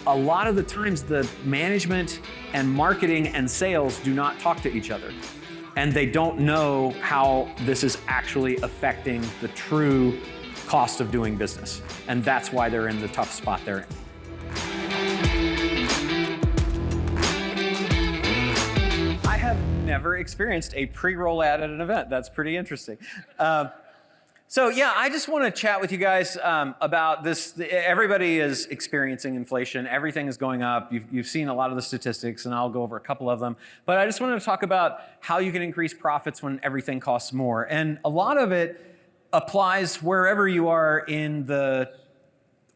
a lot of the times the management and marketing and sales do not talk to each other. And they don't know how this is actually affecting the true cost of doing business. And that's why they're in the tough spot they're in. I have never experienced a pre-roll ad at an event. That's pretty interesting. So yeah, I just want to chat with you guys about this. Everybody is experiencing inflation. Everything is going up. You've seen a lot of the statistics, and I'll go over a couple of them. But I just wanted to talk about how you can increase profits when everything costs more. And a lot of it applies wherever you are in the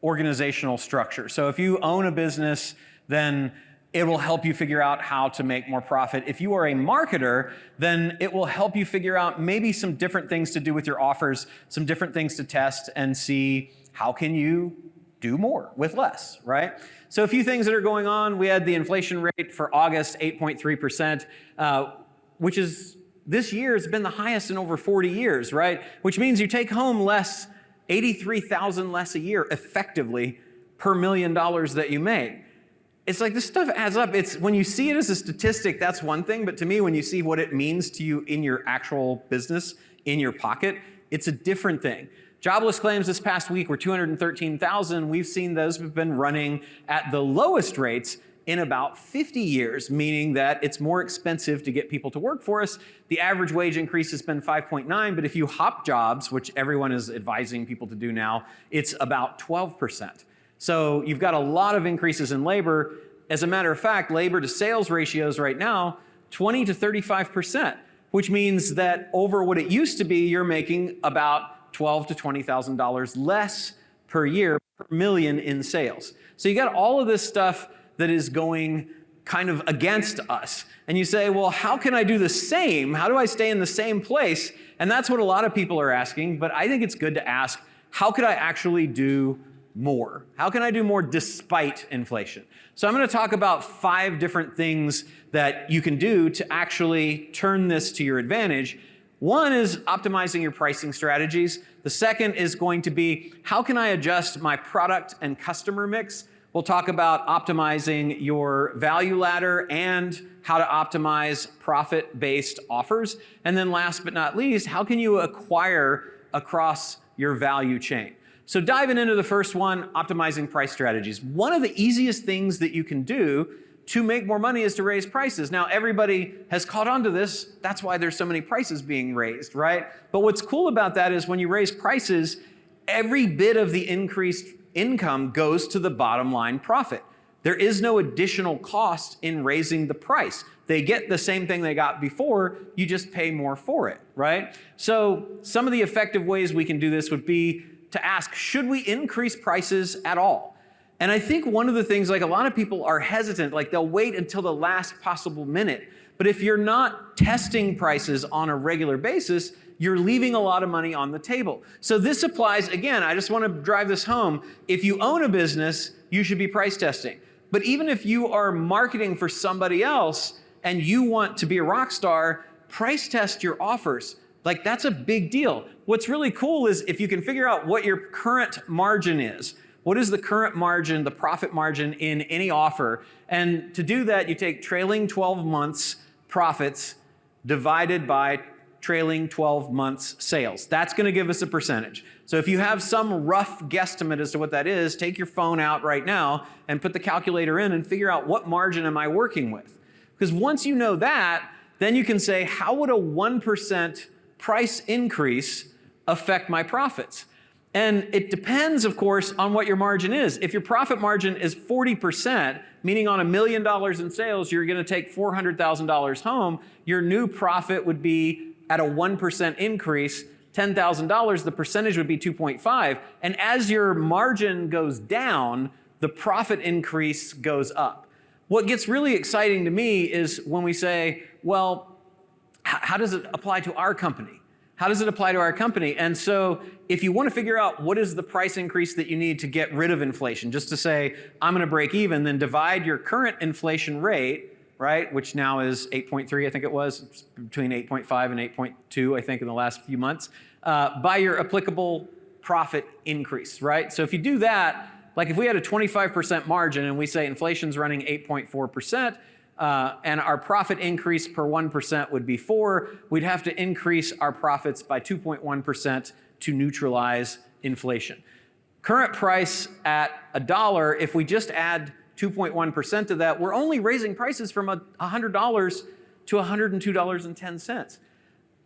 organizational structure. So if you own a business, then it will help you figure out how to make more profit. If you are a marketer, then it will help you figure out maybe some different things to do with your offers, some different things to test and see how can you do more with less, right? So a few things that are going on. We had the inflation rate for August, 8.3%, which is this year has been the highest in over 40 years, right? Which means you take home less, $83,000 less a year effectively per $1 million that you make. It's like this stuff adds up. It's when you see it as a statistic, that's one thing. But to me, when you see what it means to you in your actual business, in your pocket, it's a different thing. Jobless claims this past week were 213,000. We've seen those have been running at the lowest rates in about 50 years, meaning that it's more expensive to get people to work for us. The average wage increase has been 5.9, but if you hop jobs, which everyone is advising people to do now, it's about 12%. So you've got a lot of increases in labor. As a matter of fact, labor to sales ratios right now, 20 to 35%, which means that over what it used to be, you're making about $12,000 to $20,000 less per year per million in sales. So you got all of this stuff that is going kind of against us. And you say, well, how can I do the same? How do I stay in the same place? And that's what a lot of people are asking, but I think it's good to ask, how could I actually do more? How can I do more despite inflation? So I'm going to talk about 5 different things that you can do to actually turn this to your advantage. One is optimizing your pricing strategies. The second is going to be, how can I adjust my product and customer mix? We'll talk about optimizing your value ladder and how to optimize profit-based offers. And then last but not least, how can you acquire across your value chain? So diving into the first one, optimizing price strategies. One of the easiest things that you can do to make more money is to raise prices. Now, everybody has caught on to this. That's why there's so many prices being raised, right? But what's cool about that is when you raise prices, every bit of the increased income goes to the bottom line profit. There is no additional cost in raising the price. They get the same thing they got before, you just pay more for it, right? So some of the effective ways we can do this would be to ask, should we increase prices at all? And I think one of the things, like a lot of people are hesitant, like they'll wait until the last possible minute. But if you're not testing prices on a regular basis, you're leaving a lot of money on the table. So this applies, again, I just want to drive this home. If you own a business, you should be price testing. But even if you are marketing for somebody else and you want to be a rock star, price test your offers. Like that's a big deal. What's really cool is if you can figure out what your current margin is. What is the current margin, the profit margin in any offer? And to do that, you take trailing 12 months profits divided by trailing 12 months sales. That's going to give us a percentage. So if you have some rough guesstimate as to what that is, take your phone out right now and put the calculator in and figure out what margin am I working with. Because once you know that, then you can say, how would a 1% price increase affect my profits? And it depends, of course, on what your margin is. If your profit margin is 40%, meaning on $1 million in sales, you're going to take $400,000 home, your new profit would be at a 1% increase, $10,000, the percentage would be 2.5. And as your margin goes down, the profit increase goes up. What gets really exciting to me is when we say, well, how does it apply to our company? How does it apply to our company? And so if you want to figure out what is the price increase that you need to get rid of inflation, just to say, I'm going to break even, then divide your current inflation rate, right, which now is 8.3, I think it was, between 8.5 and 8.2, I think, in the last few months, by your applicable profit increase, right? So if you do that, Like if we had a 25% margin and we say inflation's running 8.4%, and our profit increase per 1% would be 4, we'd have to increase our profits by 2.1% to neutralize inflation. Current price at $1, if we just add 2.1% to that, we're only raising prices from $100 to $102.10.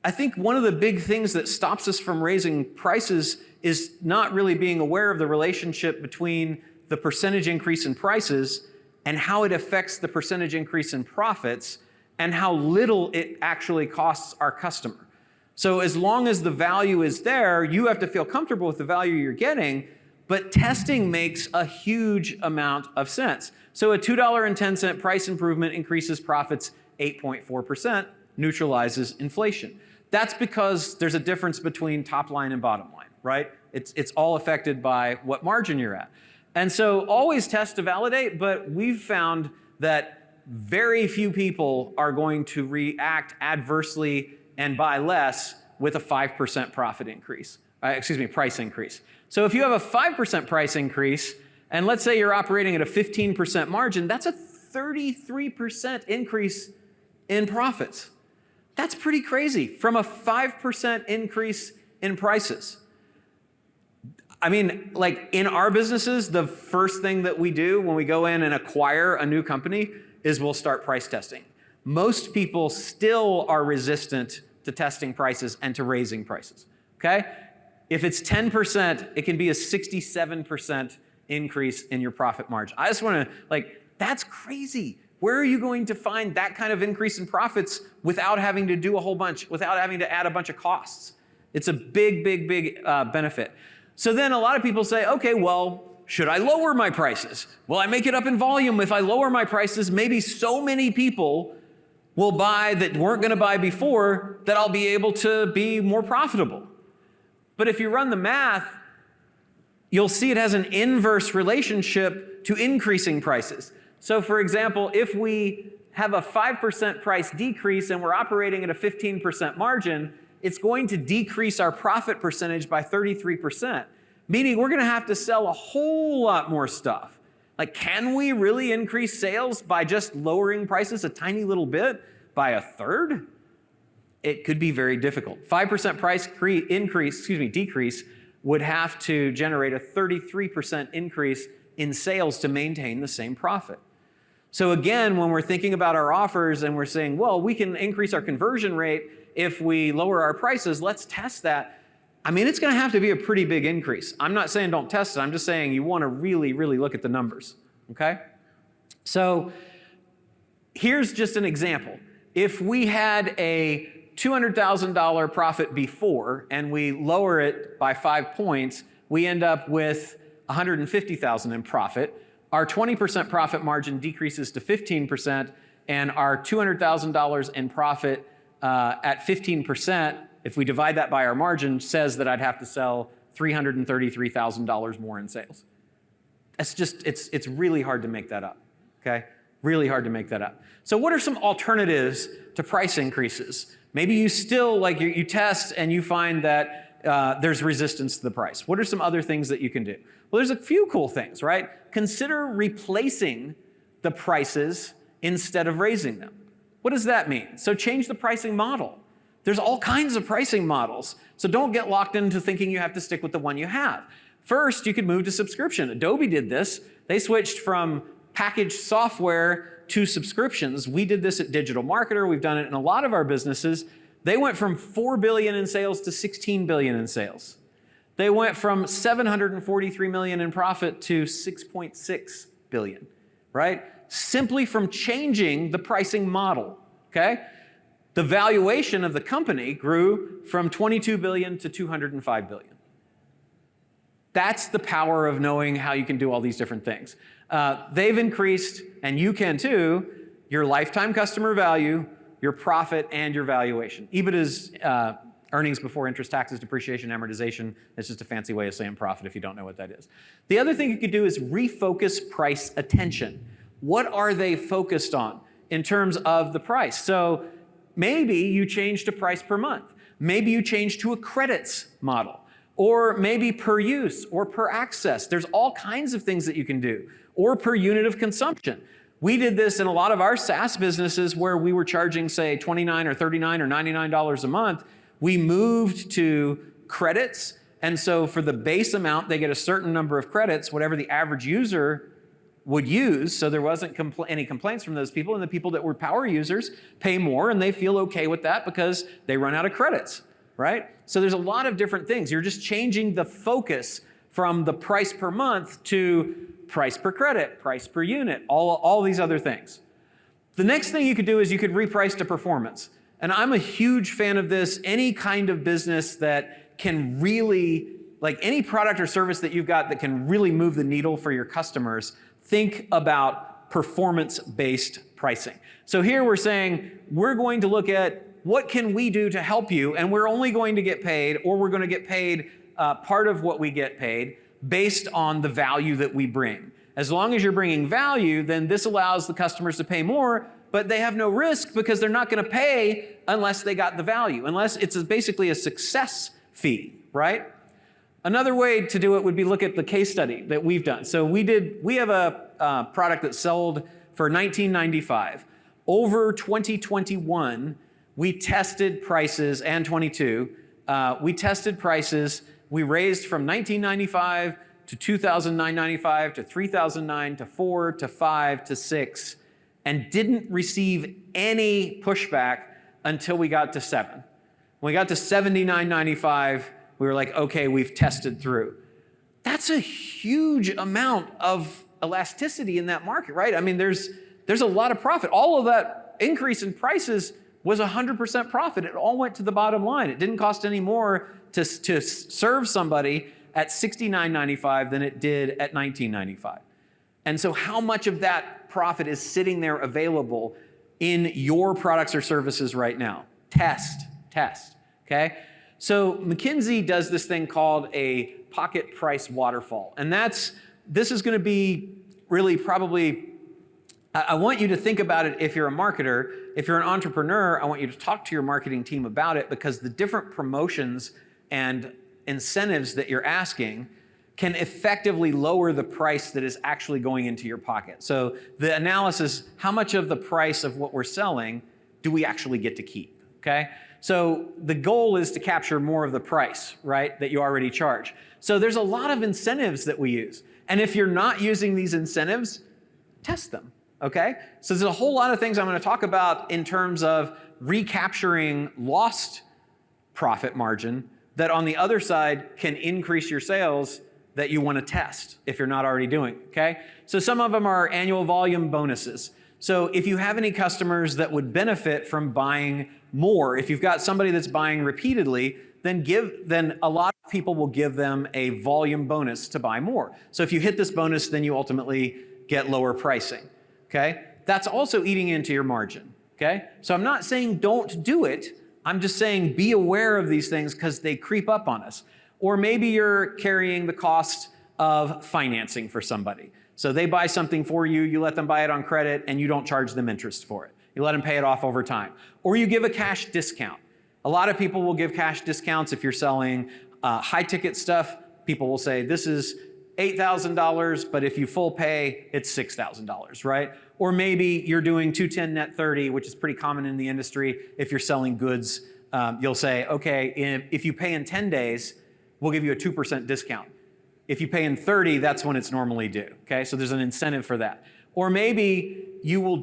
I think one of the big things that stops us from raising prices is not really being aware of the relationship between the percentage increase in prices and how it affects the percentage increase in profits and how little it actually costs our customer. So as long as the value is there, you have to feel comfortable with the value you're getting, but testing makes a huge amount of sense. So a $2.10 price improvement increases profits 8.4%, neutralizes inflation. That's because there's a difference between top line and bottom line, right? It's all affected by what margin you're at. And so always test to validate, but we've found that very few people are going to react adversely and buy less with a 5% profit increase, price increase. So if you have a 5% price increase, and let's say you're operating at a 15% margin, that's a 33% increase in profits. That's pretty crazy from a 5% increase in prices. I mean, like in our businesses, the first thing that we do when we go in and acquire a new company is we'll start price testing. Most people still are resistant to testing prices and to raising prices, okay? If it's 10%, it can be a 67% increase in your profit margin. I just want to, that's crazy. Where are you going to find that kind of increase in profits without having to do a whole bunch, without having to add a bunch of costs? It's a big, big, big benefit. So then a lot of people say, okay, well, should I lower my prices? Will I make it up in volume? If I lower my prices, maybe so many people will buy that weren't going to buy before that I'll be able to be more profitable. But if you run the math, you'll see it has an inverse relationship to increasing prices. So for example, if we have a 5% price decrease and we're operating at a 15% margin, it's going to decrease our profit percentage by 33%, meaning we're going to have to sell a whole lot more stuff. Like, can we really increase sales by just lowering prices a tiny little bit by a third? It could be very difficult. 5% price decrease would have to generate a 33% increase in sales to maintain the same profit. So again, when we're thinking about our offers and we're saying, well, we can increase our conversion rate if we lower our prices, let's test that. I mean, it's going to have to be a pretty big increase. I'm not saying don't test it. I'm just saying you want to really, really look at the numbers, okay? So here's just an example. If we had a $200,000 profit before and we lower it by 5 points, we end up with $150,000 in profit. Our 20% profit margin decreases to 15%, and our $200,000 in profit at 15%, if we divide that by our margin, says that I'd have to sell $333,000 more in sales. That's just, it's really hard to make that up, okay? Really hard to make that up. So what are some alternatives to price increases? Maybe you still, you test and you find that there's resistance to the price. What are some other things that you can do? Well, there's a few cool things, right? Consider replacing the prices instead of raising them. What does that mean? So change the pricing model. There's all kinds of pricing models. So don't get locked into thinking you have to stick with the one you have. First, you could move to subscription. Adobe did this. They switched from packaged software to subscriptions. We did this at Digital Marketer. We've done it in a lot of our businesses. They went from $4 billion in sales to $16 billion in sales. They went from $743 million in profit to $6.6 billion, right? Simply from changing the pricing model, okay? The valuation of the company grew from $22 billion to $205 billion. That's the power of knowing how you can do all these different things. They've increased, and you can too, your lifetime customer value, your profit, and your valuation. EBIT is earnings before interest, taxes, depreciation, amortization. It's just a fancy way of saying profit if you don't know what that is. The other thing you could do is refocus price attention. What are they focused on in terms of the price? So maybe you change to price per month. Maybe you change to a credits model. or maybe per use or per access. There's all kinds of things that you can do, or per unit of consumption. We did this in a lot of our SaaS businesses where we were charging, say, $29 or $39 or $99 a month. We moved to credits, and so for the base amount, they get a certain number of credits, whatever the average user would use, so there wasn't any complaints from those people, and the people that were power users pay more, and they feel okay with that because they run out of credits, right? So there's a lot of different things. You're just changing the focus from the price per month to price per credit, price per unit, all these other things. The next thing you could do is you could reprice to performance. And I'm a huge fan of this. Any kind of business that can really, like any product or service that you've got that can really move the needle for your customers, think about performance-based pricing. So here we're saying, we're going to look at what can we do to help you, and we're only going to get paid, or we're going to get paid part of what we get paid based on the value that we bring. As long as you're bringing value, then this allows the customers to pay more, but they have no risk because they're not going to pay unless they got the value, unless it's basically a success fee, right? Another way to do it would be look at the case study that we've done. So we have a product that sold for $19.95. Over 2021, we tested prices, and 22, we tested prices. We raised from $19.95 to $2,995 to $3,009 to $4,000 to $5,000 to $6,000, and didn't receive any pushback until we got to $7,000. When we got to $79.95, we were like, okay, we've tested through. That's a huge amount of elasticity in that market, right? I mean, there's a lot of profit. All of that increase in prices was 100% profit. It all went to the bottom line. It didn't cost any more to serve somebody at $69.95 than it did at $19.95. And so how much of that profit is sitting there available in your products or services right now? Test, okay? So McKinsey does this thing called a pocket price waterfall. And this is going to be really probably, I want you to think about it if you're a marketer. If you're an entrepreneur, I want you to talk to your marketing team about it, because the different promotions and incentives that you're asking can effectively lower the price that is actually going into your pocket. So the analysis, how much of the price of what we're selling do we actually get to keep, okay? So the goal is to capture more of the price, right, that you already charge. So there's a lot of incentives that we use. And if you're not using these incentives, test them, okay? So there's a whole lot of things I'm gonna talk about in terms of recapturing lost profit margin that on the other side can increase your sales that you want to test if you're not already doing, okay? So some of them are annual volume bonuses. So if you have any customers that would benefit from buying more, if you've got somebody that's buying repeatedly, then a lot of people will give them a volume bonus to buy more. So if you hit this bonus, then you ultimately get lower pricing, okay? That's also eating into your margin, okay? So I'm not saying don't do it. I'm just saying be aware of these things because they creep up on us. Or maybe you're carrying the cost of financing for somebody. So they buy something for you, you let them buy it on credit, and you don't charge them interest for it. You let them pay it off over time. Or you give a cash discount. A lot of people will give cash discounts if you're selling high-ticket stuff. People will say, this is $8,000, but if you full pay, it's $6,000, right? Or maybe you're doing 210 net 30, which is pretty common in the industry. If you're selling goods, you'll say, okay, if you pay in 10 days, we'll give you a 2% discount. If you pay in 30, that's when it's normally due, okay? So there's an incentive for that. Or maybe you'll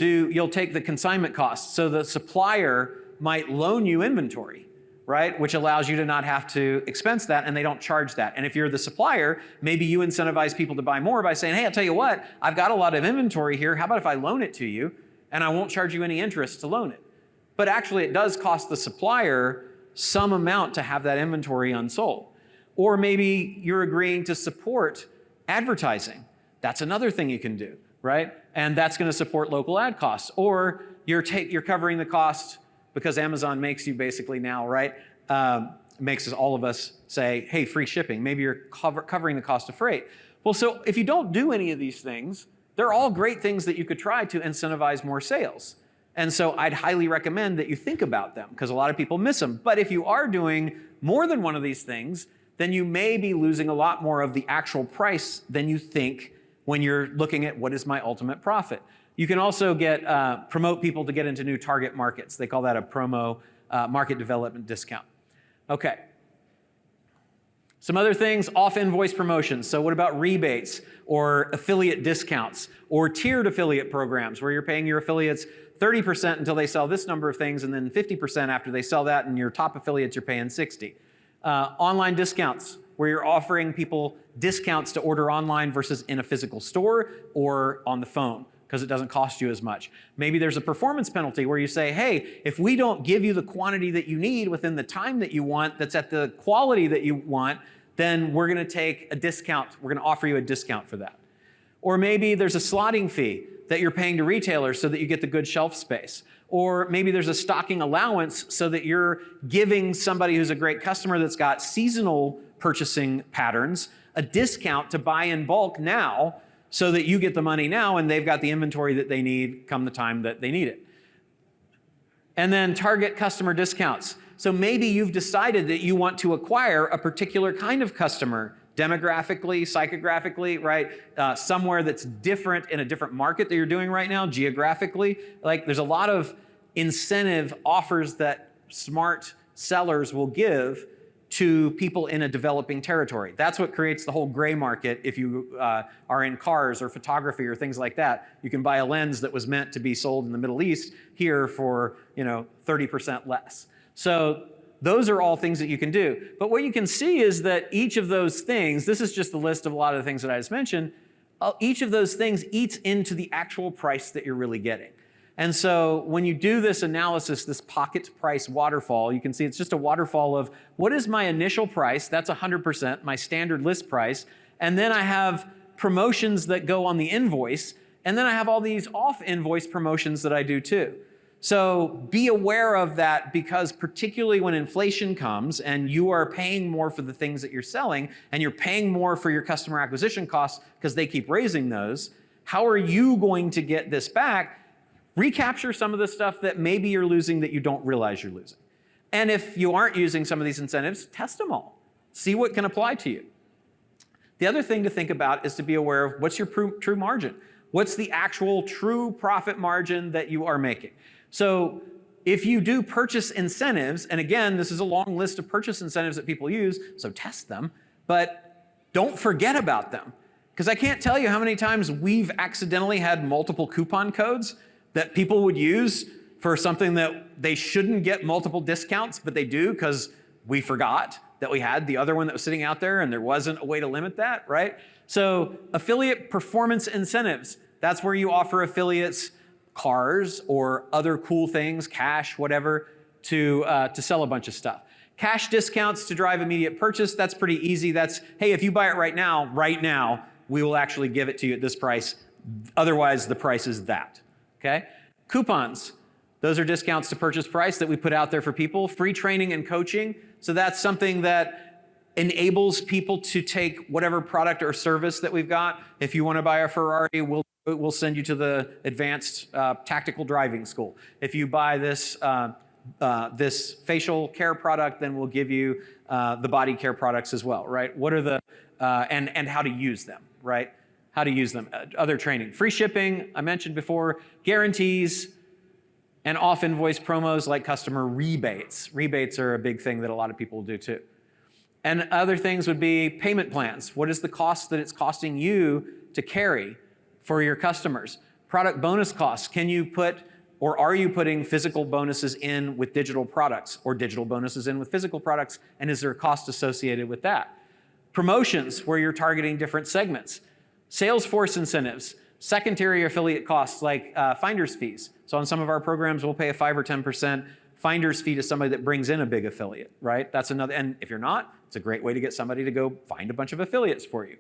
take the consignment costs. So the supplier might loan you inventory, right? Which allows you to not have to expense that, and they don't charge that. And if you're the supplier, maybe you incentivize people to buy more by saying, hey, I'll tell you what, I've got a lot of inventory here. How about if I loan it to you and I won't charge you any interest to loan it? But actually it does cost the supplier some amount to have that inventory unsold. Or maybe you're agreeing to support advertising. That's another thing you can do, right? And that's going to support local ad costs. Or you're covering the cost because Amazon makes you basically now, right? Makes all of us say, hey, free shipping. Maybe you're covering the cost of freight. Well, so if you don't do any of these things, they're all great things that you could try to incentivize more sales. And so I'd highly recommend that you think about them because a lot of people miss them. But if you are doing more than one of these things, then you may be losing a lot more of the actual price than you think when you're looking at what is my ultimate profit. You can also promote people to get into new target markets. They call that a promo market development discount. Okay. Some other things, off-invoice promotions. So what about rebates or affiliate discounts or tiered affiliate programs where you're paying your affiliates 30% until they sell this number of things and then 50% after they sell that, and your top affiliates you're paying 60%. Online discounts, where you're offering people discounts to order online versus in a physical store or on the phone because it doesn't cost you as much. Maybe there's a performance penalty where you say, hey, if we don't give you the quantity that you need within the time that you want that's at the quality that you want, then we're going to take a discount. We're going to offer you a discount for that. Or maybe there's a slotting fee that you're paying to retailers so that you get the good shelf space. Or maybe there's a stocking allowance so that you're giving somebody who's a great customer that's got seasonal purchasing patterns a discount to buy in bulk now so that you get the money now and they've got the inventory that they need come the time that they need it. And then target customer discounts. So maybe you've decided that you want to acquire a particular kind of customer, demographically, psychographically, right? Somewhere that's different in a different market that you're doing right now, geographically. Like there's a lot of incentive offers that smart sellers will give to people in a developing territory. That's what creates the whole gray market. If you are in cars or photography or things like that, you can buy a lens that was meant to be sold in the Middle East here for 30% less. So those are all things that you can do. But what you can see is that each of those things, this is just a list of a lot of the things that I just mentioned, each of those things eats into the actual price that you're really getting. And so when you do this analysis, this pocket price waterfall, you can see it's just a waterfall of what is my initial price, that's 100%, my standard list price, and then I have promotions that go on the invoice, and then I have all these off-invoice promotions that I do too. So be aware of that, because particularly when inflation comes and you are paying more for the things that you're selling and you're paying more for your customer acquisition costs because they keep raising those, how are you going to get this back? Recapture some of the stuff that maybe you're losing that you don't realize you're losing. And if you aren't using some of these incentives, test them all. See what can apply to you. The other thing to think about is to be aware of what's your true margin. What's the actual true profit margin that you are making? So if you do purchase incentives, and again, this is a long list of purchase incentives that people use, so test them, but don't forget about them. Because I can't tell you how many times we've accidentally had multiple coupon codes that people would use for something that they shouldn't get multiple discounts, but they do because we forgot that we had the other one that was sitting out there and there wasn't a way to limit that, right? So affiliate performance incentives, that's where you offer affiliates cars or other cool things, cash, whatever, to sell a bunch of stuff. Cash discounts to drive immediate purchase, that's pretty easy. That's, hey, if you buy it right now, we will actually give it to you at this price. Otherwise, the price is that, okay? Coupons, those are discounts to purchase price that we put out there for people. Free training and coaching, so that's something that enables people to take whatever product or service that we've got. If you want to buy a Ferrari, we'll send you to the advanced tactical driving school. If you buy this facial care product, then we'll give you the body care products as well, right? What are the, and how to use them, right? How to use them. Other training. Free shipping, I mentioned before, guarantees, and off-invoice promos like customer rebates. Rebates are a big thing that a lot of people do too. And other things would be payment plans. What is the cost that it's costing you to carry for your customers? Product bonus costs. Can you put, or are you putting physical bonuses in with digital products, or digital bonuses in with physical products? And is there a cost associated with that? Promotions, where you're targeting different segments. Salesforce incentives. Secondary affiliate costs like finder's fees. So on some of our programs, we'll pay a 5 or 10% finder's fee to somebody that brings in a big affiliate, right? That's another, and if you're not, it's a great way to get somebody to go find a bunch of affiliates for you.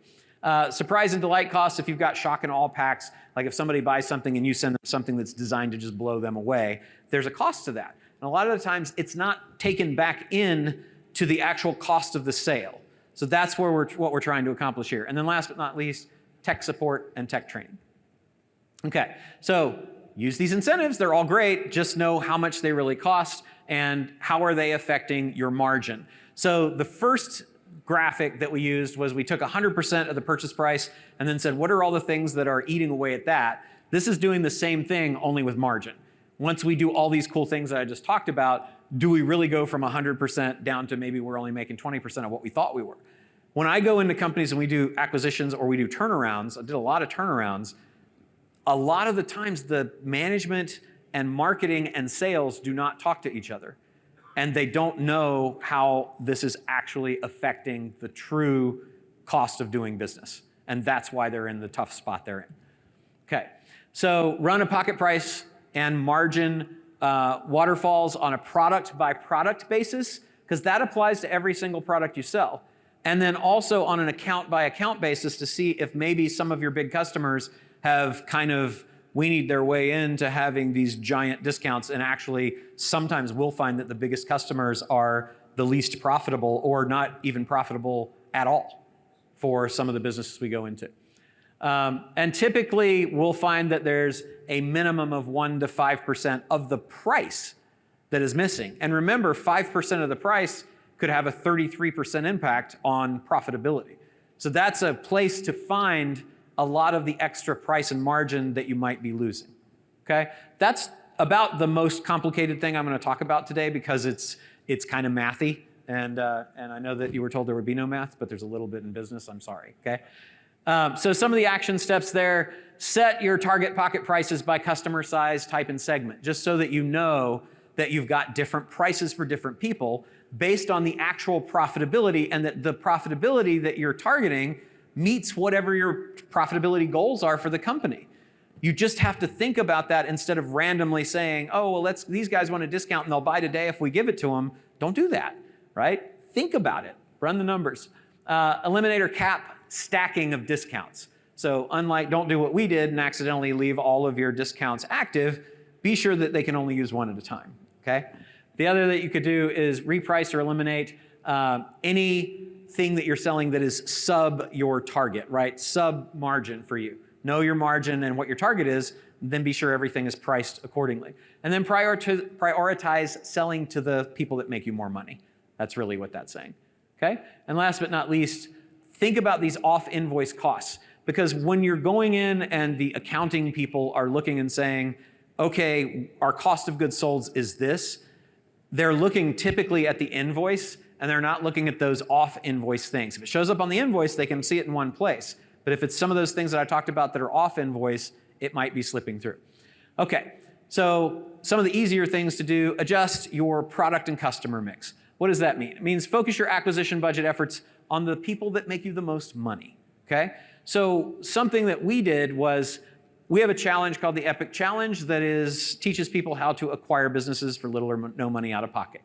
Surprise and delight costs, if you've got shock and awe packs, like if somebody buys something and you send them something that's designed to just blow them away, there's a cost to that. And a lot of the times, it's not taken back in to the actual cost of the sale. So that's where what we're trying to accomplish here. And then last but not least, tech support and tech training. Okay, so use these incentives. They're all great. Just know how much they really cost and how are they affecting your margin. So the first graphic that we used was we took 100% of the purchase price and then said, what are all the things that are eating away at that? This is doing the same thing, only with margin. Once we do all these cool things that I just talked about, do we really go from 100% down to maybe we're only making 20% of what we thought we were? When I go into companies and we do acquisitions or we do turnarounds, I did a lot of turnarounds, a lot of the times the management and marketing and sales do not talk to each other. And they don't know how this is actually affecting the true cost of doing business. And that's why they're in the tough spot they're in. Okay, so run a pocket price and margin waterfalls on a product by product basis, because that applies to every single product you sell. And then also on an account by account basis to see if maybe some of your big customers have kind of weaned their way into having these giant discounts, and actually sometimes we'll find that the biggest customers are the least profitable or not even profitable at all for some of the businesses we go into. And typically we'll find that there's a minimum of 1 to 5% of the price that is missing. And remember, 5% of the price could have a 33% impact on profitability. So that's a place to find a lot of the extra price and margin that you might be losing, okay? That's about the most complicated thing I'm gonna talk about today, because it's kind of mathy, and I know that you were told there would be no math, but there's a little bit in business, I'm sorry, okay? So some of the action steps there: set your target pocket prices by customer size, type, and segment, just so that you know that you've got different prices for different people based on the actual profitability, and that the profitability that you're targeting meets whatever your profitability goals are for the company. You just have to think about that instead of randomly saying, oh, well, these guys want a discount and they'll buy today if we give it to them. Don't do that, right? Think about it, run the numbers. Eliminate or cap stacking of discounts. So don't do what we did and accidentally leave all of your discounts active. Be sure that they can only use one at a time, okay? The other that you could do is reprice or eliminate anything that you're selling that is sub your target, right? Sub margin for you. Know your margin and what your target is, then be sure everything is priced accordingly. And then prioritize selling to the people that make you more money. That's really what that's saying, okay? And last but not least, think about these off-invoice costs, because when you're going in and the accounting people are looking and saying, okay, our cost of goods sold is this, they're looking typically at the invoice, and they're not looking at those off-invoice things. If it shows up on the invoice, they can see it in one place. But if it's some of those things that I talked about that are off-invoice, it might be slipping through. Okay, so some of the easier things to do: adjust your product and customer mix. What does that mean? It means focus your acquisition budget efforts on the people that make you the most money, okay? So something that we did was, we have a challenge called the Epic Challenge that teaches people how to acquire businesses for little or no money out of pocket.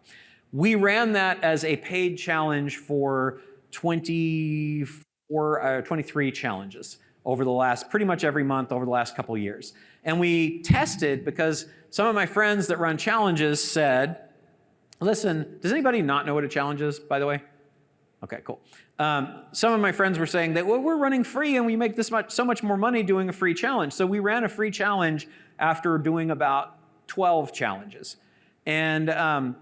We ran that as a paid challenge for 23 challenges over the last, pretty much every month over the last couple of years. And we tested, because some of my friends that run challenges said, listen, does anybody not know what a challenge is, by the way? Okay, cool. Some of my friends were saying that, well, we're running free and we make so much more money doing a free challenge. So we ran a free challenge after doing about 12 challenges. And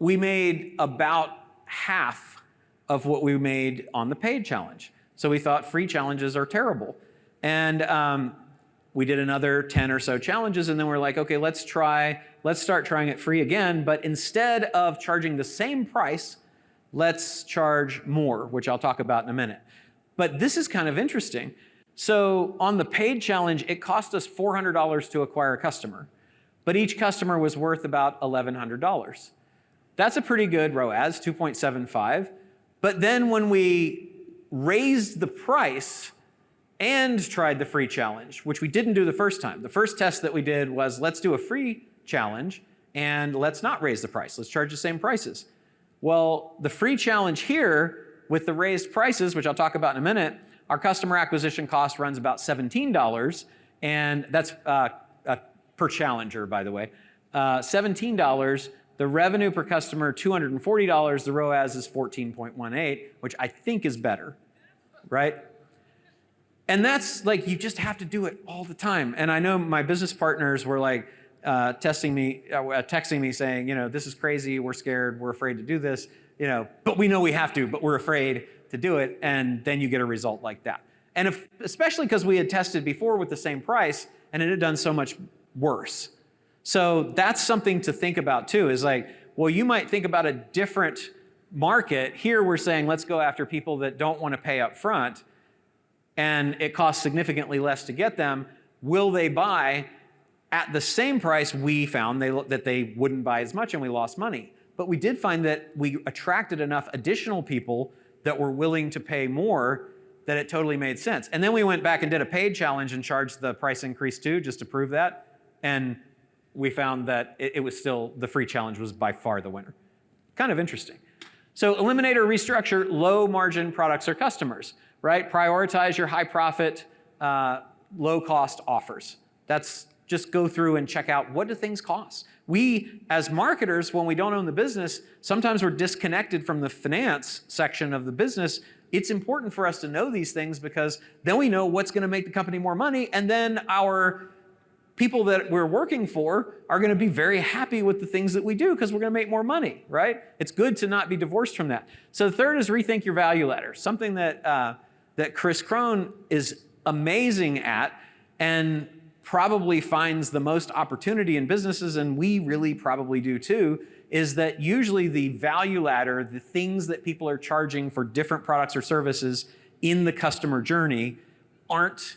we made about half of what we made on the paid challenge. So we thought free challenges are terrible. And we did another 10 or so challenges, and then we're like, okay, let's start trying it free again, but instead of charging the same price, let's charge more, which I'll talk about in a minute. But this is kind of interesting. So on the paid challenge, it cost us $400 to acquire a customer, but each customer was worth about $1,100. That's a pretty good ROAS, 2.75. But then when we raised the price and tried the free challenge, which we didn't do the first time. The first test that we did was, let's do a free challenge and let's not raise the price. Let's charge the same prices. Well, the free challenge here with the raised prices, which I'll talk about in a minute, our customer acquisition cost runs about $17, and that's per challenger, by the way. $17, the revenue per customer, $240, the ROAS is 14.18, which I think is better, right? And that's like, you just have to do it all the time. And I know my business partners were like, texting me saying, this is crazy, we're scared, we're afraid to do this. but we know we have to, but we're afraid to do it, and then you get a result like that. And especially because we had tested before with the same price, and it had done so much worse. So that's something to think about too, is like, well, you might think about a different market. Here we're saying, let's go after people that don't want to pay up front, and it costs significantly less to get them. Will they buy at the same price? We found that they wouldn't buy as much, and we lost money. But we did find that we attracted enough additional people that were willing to pay more that it totally made sense. And then we went back and did a paid challenge and charged the price increase too, just to prove that. And we found that it was still, the free challenge was by far the winner. Kind of interesting. So eliminate or restructure low margin products or customers, right? Prioritize your high profit, low cost offers. That's just go through and check out, what do things cost? We, as marketers, when we don't own the business, sometimes we're disconnected from the finance section of the business. It's important for us to know these things, because then we know what's going to make the company more money, and then our people that we're working for are going to be very happy with the things that we do, because we're going to make more money, right? It's good to not be divorced from that. So the third is rethink your value ladder, something that Chris Krohn is amazing at, and probably finds the most opportunity in businesses, and we really probably do too, is that usually the value ladder, the things that people are charging for different products or services in the customer journey, aren't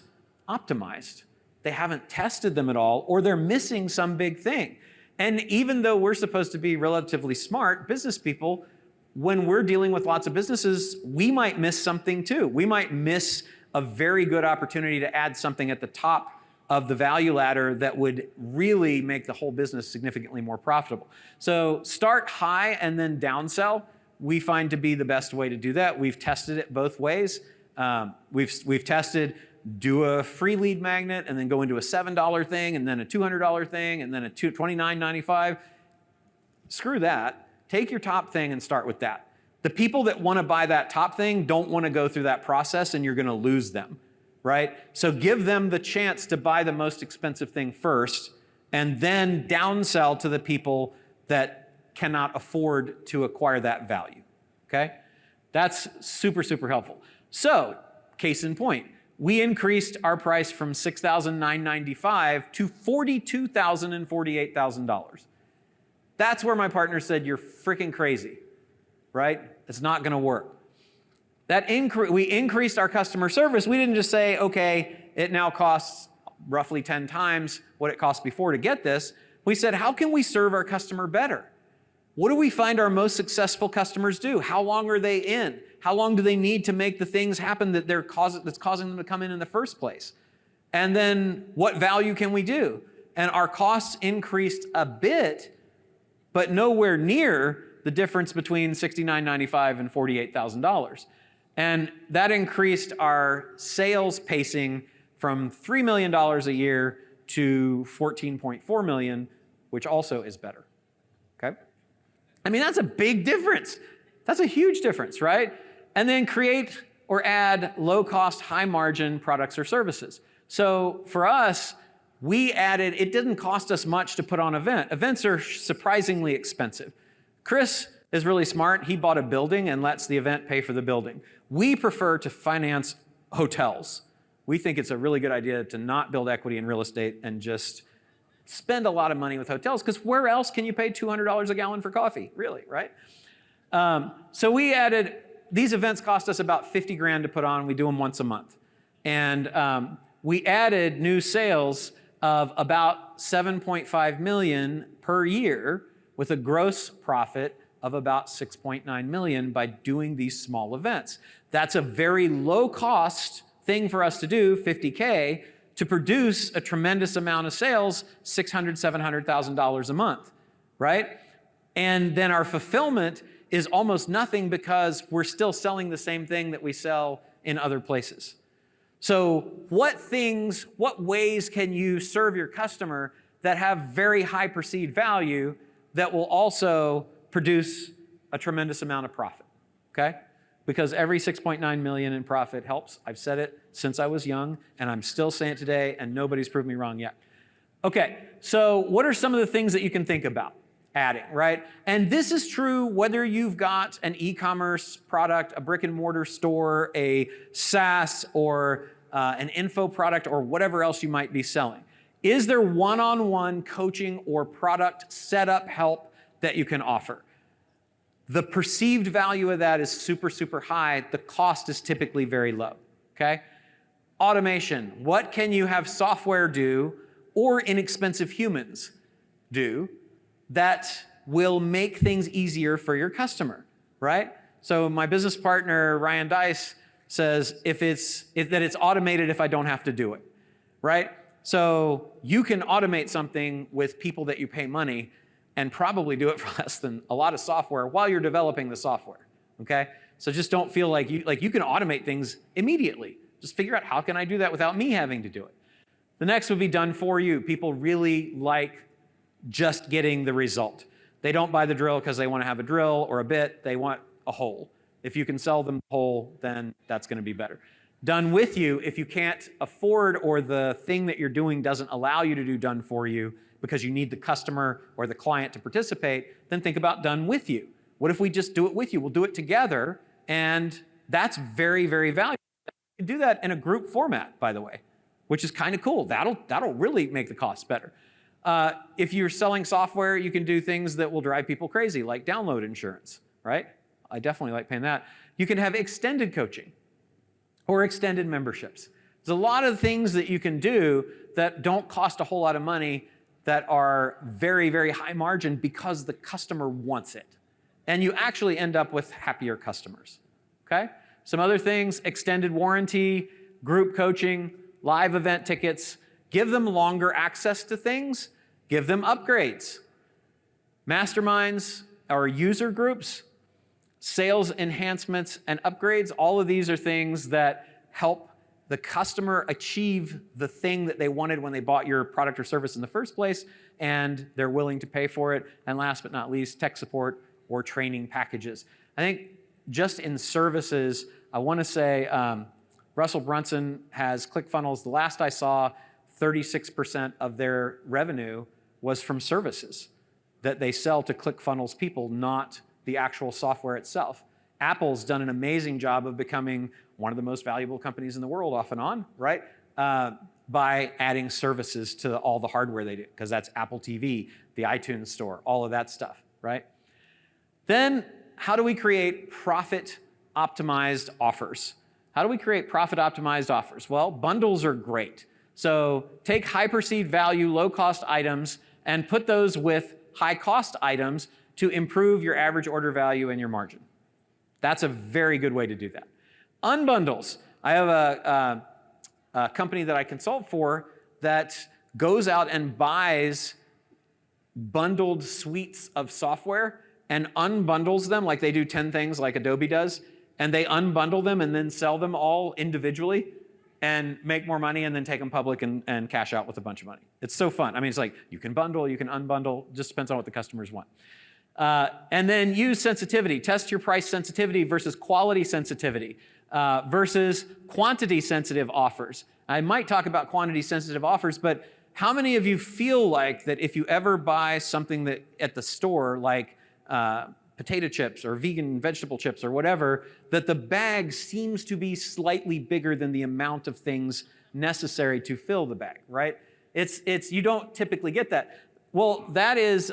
optimized. They haven't tested them at all, or they're missing some big thing. And even though we're supposed to be relatively smart business people, when we're dealing with lots of businesses, we might miss something too. We might miss a very good opportunity to add something at the top of the value ladder that would really make the whole business significantly more profitable. So start high and then downsell. We find to be the best way to do that. We've tested it both ways. We've tested do a free lead magnet and then go into a $7 thing and then a $200 thing and then a $29.95. Screw that. Take your top thing and start with that. The people that want to buy that top thing don't want to go through that process, and you're going to lose them. Right? So give them the chance to buy the most expensive thing first, and then downsell to the people that cannot afford to acquire that value. Okay? That's super, super helpful. So, case in point, we increased our price from $6,995 to $42,000 and $48,000. That's where my partner said, you're freaking crazy, right? It's not going to work. We increased our customer service. We didn't just say, okay, it now costs roughly 10 times what it cost before to get this. We said, how can we serve our customer better? What do we find our most successful customers do? How long are they in? How long do they need to make the things happen that's causing them to come in the first place? And then what value can we do? And our costs increased a bit, but nowhere near the difference between $69.95 and $48,000. And that increased our sales pacing from $3 million a year to $14.4 million, which also is better, okay? I mean, that's a big difference. That's a huge difference, right? And then create or add low-cost, high-margin products or services. So for us, we added, it didn't cost us much to put on an event. Events are surprisingly expensive. Chris is really smart. He bought a building and lets the event pay for the building. We prefer to finance hotels. We think it's a really good idea to not build equity in real estate and just spend a lot of money with hotels, because where else can you pay $200 a gallon for coffee, really, right? So we added, these events cost us about 50 grand to put on. We do them once a month. And we added new sales of about 7.5 million per year with a gross profit of about 6.9 million by doing these small events. That's a very low cost thing for us to do, 50K, to produce a tremendous amount of sales, $600,000, $700,000 a month, right? And then our fulfillment is almost nothing, because we're still selling the same thing that we sell in other places. So what ways can you serve your customer that have very high perceived value that will also produce a tremendous amount of profit, okay? Because every 6.9 million in profit helps. I've said it since I was young, and I'm still saying it today, and nobody's proved me wrong yet. Okay, so what are some of the things that you can think about? adding, right? And this is true whether you've got an e-commerce product, a brick and mortar store, a SaaS, or an info product, or whatever else you might be selling. Is there one-on-one coaching or product setup help that you can offer? The perceived value of that is super, super high. The cost is typically very low, okay? Automation. What can you have software do or inexpensive humans do that will make things easier for your customer, right? So my business partner, Ryan Dice, says that it's automated if I don't have to do it, right? So you can automate something with people that you pay money and probably do it for less than a lot of software while you're developing the software, okay? So just don't feel like you can automate things immediately. Just figure out, how can I do that without me having to do it? The next would be done for you. People really like just getting the result. They don't buy the drill because they want to have a drill or a bit. They want a hole. If you can sell them the hole, then that's going to be better. Done with you, if you can't afford or the thing that you're doing doesn't allow you to do done for you because you need the customer or the client to participate, then think about done with you. What if we just do it with you? We'll do it together, and that's very, very valuable. You can do that in a group format, by the way, which is kind of cool. That'll really make the costs better. If you're selling software, you can do things that will drive people crazy, like download insurance, right? I definitely like paying that. You can have extended coaching or extended memberships. There's a lot of things that you can do that don't cost a whole lot of money that are very, very high margin because the customer wants it. And you actually end up with happier customers, okay? Some other things, extended warranty, group coaching, live event tickets. Give them longer access to things. Give them upgrades. Masterminds or user groups, sales enhancements and upgrades. All of these are things that help the customer achieve the thing that they wanted when they bought your product or service in the first place, and they're willing to pay for it. And last but not least, tech support or training packages. I think just in services, I want to say Russell Brunson has ClickFunnels. The last I saw, 36% of their revenue was from services that they sell to ClickFunnels people, not the actual software itself. Apple's done an amazing job of becoming one of the most valuable companies in the world off and on, right? By adding services to all the hardware they do, because that's Apple TV, the iTunes Store, all of that stuff, right? Then, how do we create profit-optimized offers? How do we create profit-optimized offers? Well, bundles are great. So take high-perceived value, low-cost items, and put those with high-cost items to improve your average order value and your margin. That's a very good way to do that. Unbundles. I have a company that I consult for that goes out and buys bundled suites of software and unbundles them, like they do 10 things like Adobe does, and they unbundle them and then sell them all individually and make more money and then take them public and cash out with a bunch of money. It's so fun. I mean, it's like you can bundle, you can unbundle, just depends on what the customers want. And then use sensitivity. Test your price sensitivity versus quality sensitivity versus quantity sensitive offers. I might talk about quantity sensitive offers, but how many of you feel like that if you ever buy something that at the store like potato chips or vegan vegetable chips or whatever, that the bag seems to be slightly bigger than the amount of things necessary to fill the bag, right? You don't typically get that. Well, that is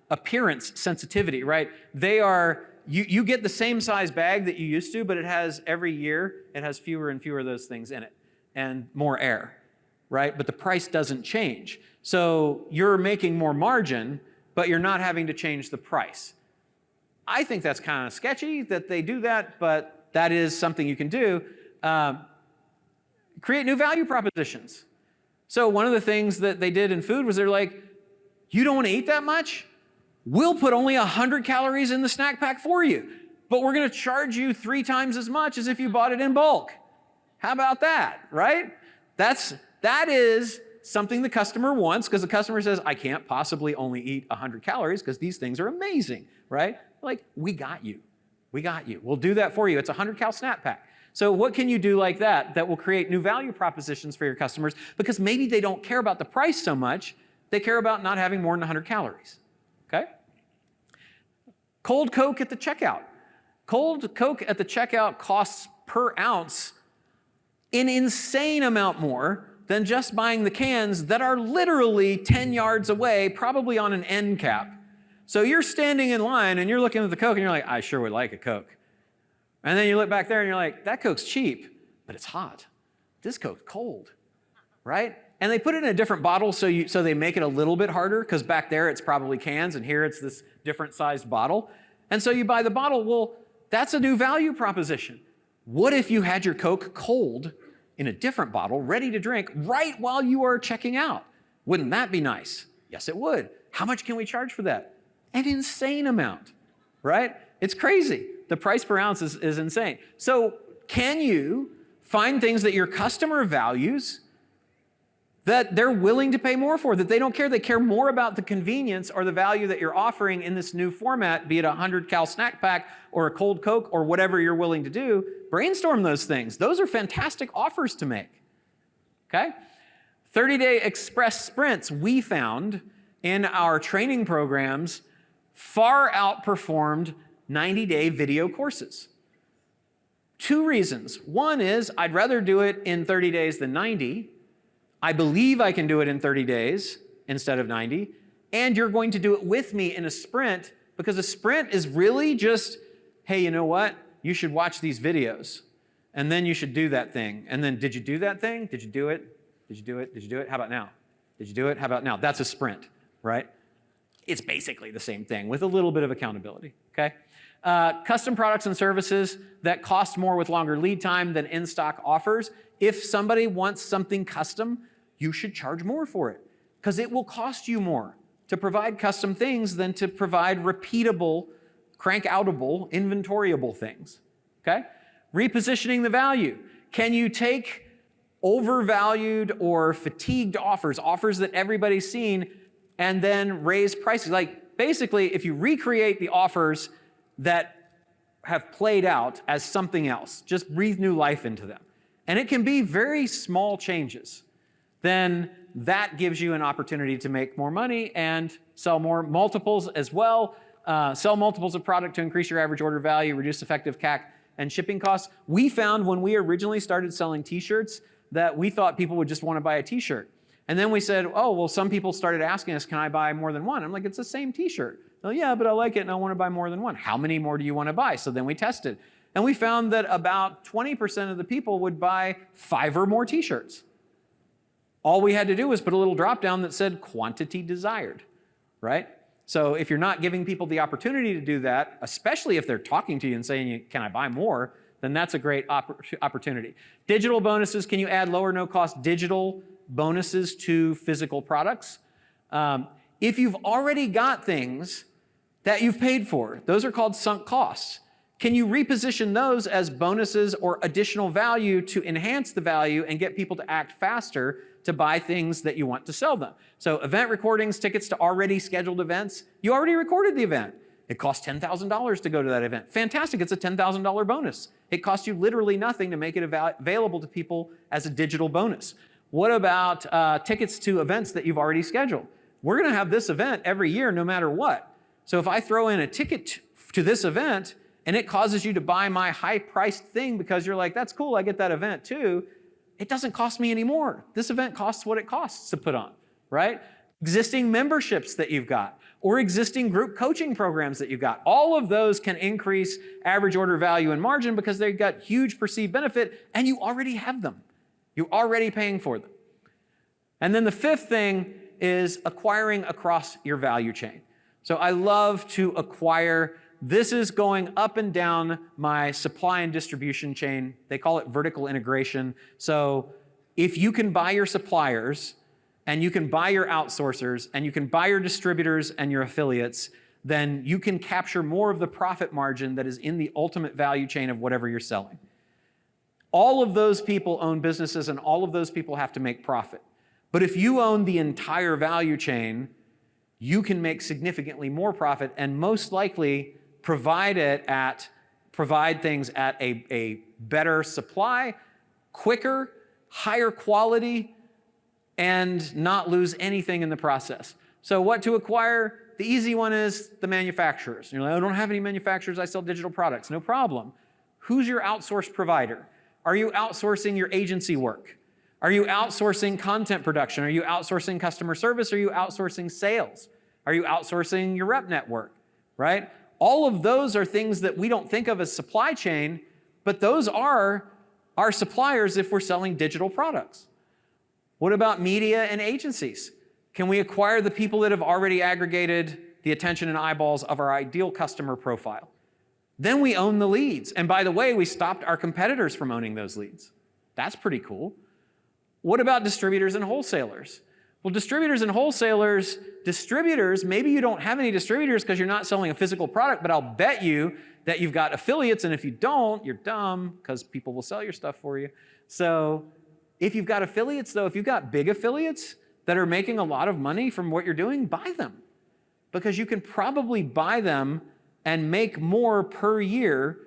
appearance sensitivity, right? You get the same size bag that you used to, but it has every year, it has fewer and fewer of those things in it and more air, right? But the price doesn't change. So you're making more margin, but you're not having to change the price. I think that's kind of sketchy that they do that, but that is something you can do. Create new value propositions. So one of the things that they did in food was they're like, you don't want to eat that much? We'll put only 100 calories in the snack pack for you, but we're going to charge you 3 times as much as if you bought it in bulk. How about that, right? That is something the customer wants, because the customer says, I can't possibly only eat 100 calories because these things are amazing, right? Like, we got you. We got you. We'll do that for you. It's a 100-cal snack pack. So what can you do like that will create new value propositions for your customers? Because maybe they don't care about the price so much. They care about not having more than 100 calories, okay? Cold Coke at the checkout. Cold Coke at the checkout costs per ounce an insane amount more than just buying the cans that are literally 10 yards away, probably on an end cap. So you're standing in line and you're looking at the Coke and you're like, I sure would like a Coke. And then you look back there and you're like, that Coke's cheap, but it's hot. This Coke's cold, right? And they put it in a different bottle so they make it a little bit harder, because back there it's probably cans and here it's this different sized bottle. And so you buy the bottle. Well, that's a new value proposition. What if you had your Coke cold in a different bottle, ready to drink, right while you are checking out? Wouldn't that be nice? Yes, it would. How much can we charge for that? An insane amount, right? It's crazy. The price per ounce is insane. So can you find things that your customer values that they're willing to pay more for, that they don't care? They care more about the convenience or the value that you're offering in this new format, be it a 100-cal snack pack or a cold Coke or whatever you're willing to do. Brainstorm those things. Those are fantastic offers to make, okay? 30-day express sprints, we found in our training programs, far outperformed 90-day video courses. 2 reasons. One is I'd rather do it in 30 days than 90. I believe I can do it in 30 days instead of 90. And you're going to do it with me in a sprint, because a sprint is really just, hey, you know what? You should watch these videos. And then you should do that thing. And then, did you do that thing? Did you do it? Did you do it? Did you do it? How about now? Did you do it? How about now? That's a sprint, right? It's basically the same thing with a little bit of accountability, okay? Custom products and services that cost more with longer lead time than in-stock offers. If somebody wants something custom, you should charge more for it, because it will cost you more to provide custom things than to provide repeatable, crank-outable, inventoriable things, okay? Repositioning the value. Can you take overvalued or fatigued offers that everybody's seen, and then raise prices? Like, basically, if you recreate the offers that have played out as something else, just breathe new life into them, and it can be very small changes, then that gives you an opportunity to make more money and sell more multiples as well. Sell multiples of product to increase your average order value, reduce effective CAC and shipping costs. We found when we originally started selling t-shirts that we thought people would just want to buy a t-shirt. And then we said, oh, well, some people started asking us, can I buy more than one? I'm like, it's the same t-shirt. Oh, yeah, but I like it and I want to buy more than one. How many more do you want to buy? So then we tested. And we found that about 20% of the people would buy 5 or more t-shirts. All we had to do was put a little drop down that said quantity desired, right? So if you're not giving people the opportunity to do that, especially if they're talking to you and saying, can I buy more? Then that's a great opportunity. Digital bonuses, can you add lower no-cost digital bonuses to physical products? If you've already got things that you've paid for, those are called sunk costs. Can you reposition those as bonuses or additional value to enhance the value and get people to act faster to buy things that you want to sell them? So event recordings, tickets to already scheduled events. You already recorded the event. It costs $10,000 to go to that event. Fantastic, it's a $10,000 bonus. It costs you literally nothing to make it available to people as a digital bonus. What about tickets to events that you've already scheduled? We're gonna have this event every year no matter what. So if I throw in a ticket to this event and it causes you to buy my high-priced thing because you're like, that's cool, I get that event too, it doesn't cost me any more. This event costs what it costs to put on, right? Existing memberships that you've got, or existing group coaching programs that you've got. All of those can increase average order value and margin because they've got huge perceived benefit and you already have them. You're already paying for them. And then the 5th thing is acquiring across your value chain. So I love to acquire. This is going up and down my supply and distribution chain. They call it vertical integration. So if you can buy your suppliers and you can buy your outsourcers and you can buy your distributors and your affiliates, then you can capture more of the profit margin that is in the ultimate value chain of whatever you're selling. All of those people own businesses and all of those people have to make profit. But if you own the entire value chain, you can make significantly more profit and most likely provide things at a better supply, quicker, higher quality, and not lose anything in the process. So what to acquire? The easy one is the manufacturers. You're like, I don't have any manufacturers, I sell digital products. No problem. Who's your outsourced provider? Are you outsourcing your agency work? Are you outsourcing content production? Are you outsourcing customer service? Are you outsourcing sales? Are you outsourcing your rep network, right? All of those are things that we don't think of as supply chain, but those are our suppliers if we're selling digital products. What about media and agencies? Can we acquire the people that have already aggregated the attention and eyeballs of our ideal customer profile? Then we own the leads. And by the way, we stopped our competitors from owning those leads. That's pretty cool. What about distributors and wholesalers? Well, distributors and wholesalers, maybe you don't have any distributors because you're not selling a physical product, but I'll bet you that you've got affiliates, and if you don't, you're dumb because people will sell your stuff for you. So if you've got affiliates though, if you've got big affiliates that are making a lot of money from what you're doing, buy them. Because you can probably buy them and make more per year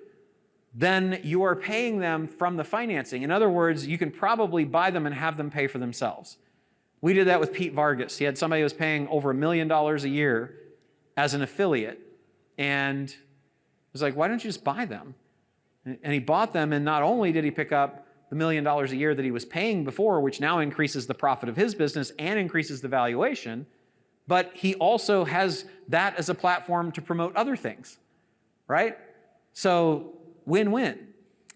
than you are paying them from the financing. In other words, you can probably buy them and have them pay for themselves. We did that with Pete Vargas. He had somebody who was paying over $1 million a year as an affiliate. And it was like, why don't you just buy them? And he bought them, and not only did he pick up the $1 million a year that he was paying before, which now increases the profit of his business and increases the valuation, but he also has that as a platform to promote other things, right? So win-win.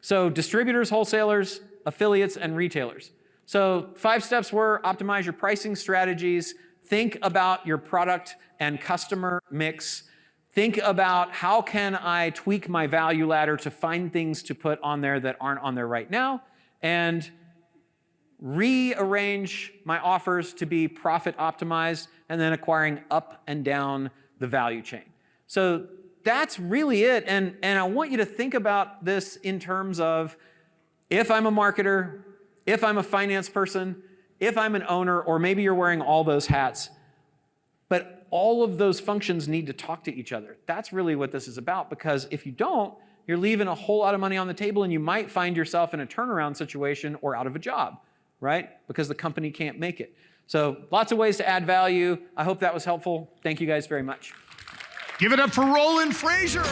So distributors, wholesalers, affiliates, and retailers. So 5 steps were optimize your pricing strategies, think about your product and customer mix, think about how can I tweak my value ladder to find things to put on there that aren't on there right now, and rearrange my offers to be profit optimized, and then acquiring up and down the value chain. So that's really it. And I want you to think about this in terms of, if I'm a marketer, if I'm a finance person, if I'm an owner, or maybe you're wearing all those hats, but all of those functions need to talk to each other. That's really what this is about, because if you don't, you're leaving a whole lot of money on the table, and you might find yourself in a turnaround situation or out of a job, right? Because the company can't make it. So lots of ways to add value. I hope that was helpful. Thank you guys very much. Give it up for Roland Frasier.